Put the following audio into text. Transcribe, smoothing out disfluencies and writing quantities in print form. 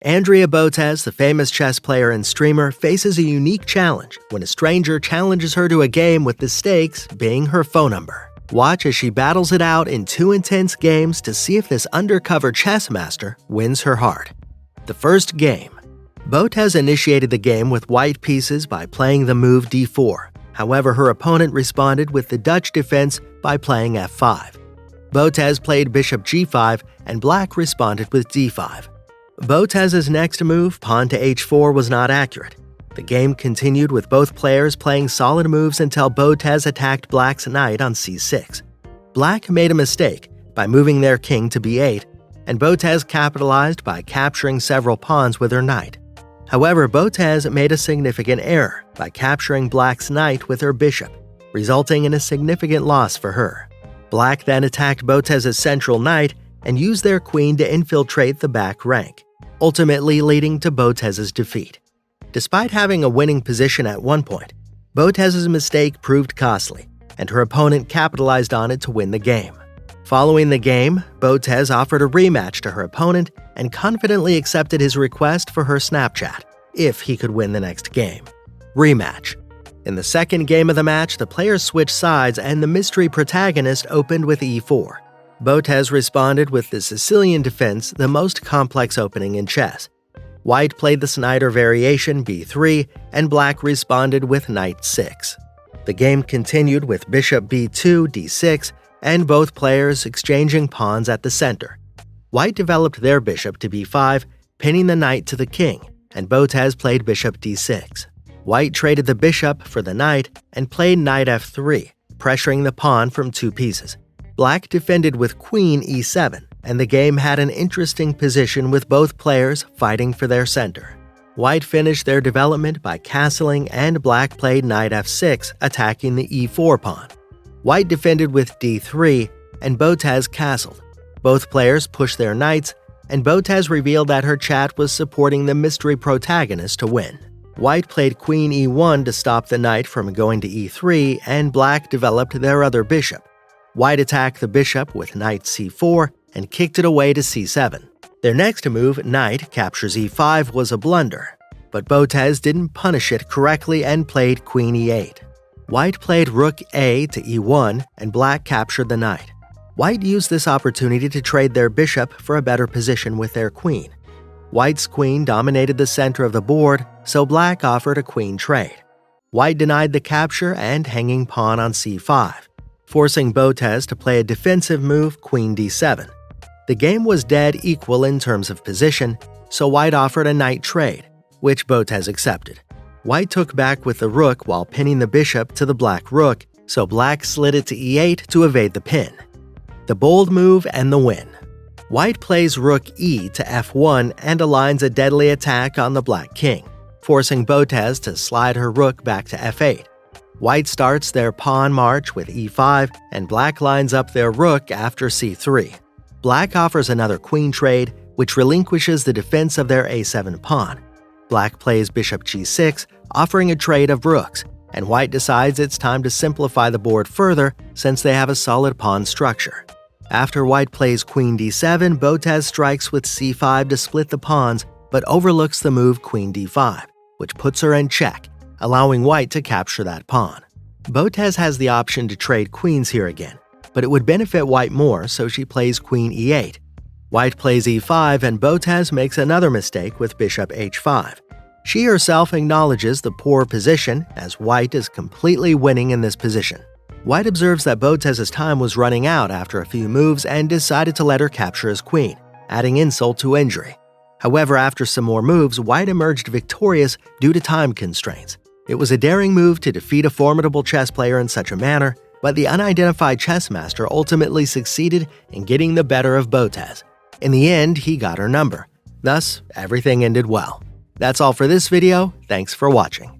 Andrea Botez, the famous chess player and streamer, faces a unique challenge when a stranger challenges her to a game with the stakes being her phone number. Watch as she battles it out in 2 intense games to see if this undercover chess master wins her heart. The first game. Botez initiated the game with white pieces by playing the move d4. However, her opponent responded with the Dutch defense by playing f5. Botez played bishop g5 and black responded with d5. Botez's next move, pawn to h4, was not accurate. The game continued with both players playing solid moves until Botez attacked black's knight on c6. Black made a mistake by moving their king to b8, and Botez capitalized by capturing several pawns with her knight. However, Botez made a significant error by capturing black's knight with her bishop, resulting in a significant loss for her. Black then attacked Botez's central knight and used their queen to infiltrate the back rank, ultimately leading to Botez's defeat. Despite having a winning position at one point, Botez's mistake proved costly, and her opponent capitalized on it to win the game. Following the game, Botez offered a rematch to her opponent and confidently accepted his request for her Snapchat, if he could win the next game. Rematch. In the second game of the match, the players switched sides and the mystery protagonist opened with e4. Botez responded with the Sicilian defense, the most complex opening in chess. White played the Snyder variation b3, and black responded with knight 6. The game continued with bishop b2, d6, and both players exchanging pawns at the center. White developed their bishop to b5, pinning the knight to the king, and Botez played bishop d6. White traded the bishop for the knight and played knight f3, pressuring the pawn from 2 pieces. Black defended with queen e7, and the game had an interesting position with both players fighting for their center. White finished their development by castling, and black played knight f6, attacking the e4 pawn. White defended with d3, and Botez castled. Both players pushed their knights, and Botez revealed that her chat was supporting the mystery protagonist to win. White played queen e1 to stop the knight from going to e3, and black developed their other bishop. White attacked the bishop with knight c4 and kicked it away to c7. Their next move, knight captures e5, was a blunder, but Botez didn't punish it correctly and played queen e8. White played rook a to e1, and black captured the knight. White used this opportunity to trade their bishop for a better position with their queen. White's queen dominated the center of the board, so black offered a queen trade. White denied the capture and hanging pawn on c5, forcing Botez to play a defensive move, queen d7. The game was dead equal in terms of position, so White offered a knight trade, which Botez accepted. White took back with the rook while pinning the bishop to the black rook, so black slid it to e8 to evade the pin. The bold move and the win. White plays rook e to f1 and aligns a deadly attack on the black king, forcing Botez to slide her rook back to f8. White starts their pawn march with e5, and black lines up their rook after c3. Black offers another queen trade, which relinquishes the defense of their a7 pawn. Black plays bishop g6, offering a trade of rooks, and White decides it's time to simplify the board further since they have a solid pawn structure. After White plays queen d7, Botez strikes with c5 to split the pawns, but overlooks the move queen d5, which puts her in check, allowing White to capture that pawn. Botez has the option to trade queens here again, but it would benefit White more, so she plays queen e8. White plays e5, and Botez makes another mistake with bishop h5. She herself acknowledges the poor position, as White is completely winning in this position. White observes that Botez's time was running out after a few moves and decided to let her capture his queen, adding insult to injury. However, after some more moves, White emerged victorious due to time constraints. It was a daring move to defeat a formidable chess player in such a manner, but the unidentified chess master ultimately succeeded in getting the better of Botez. In the end, he got her number. Thus, everything ended well. That's all for this video. Thanks for watching.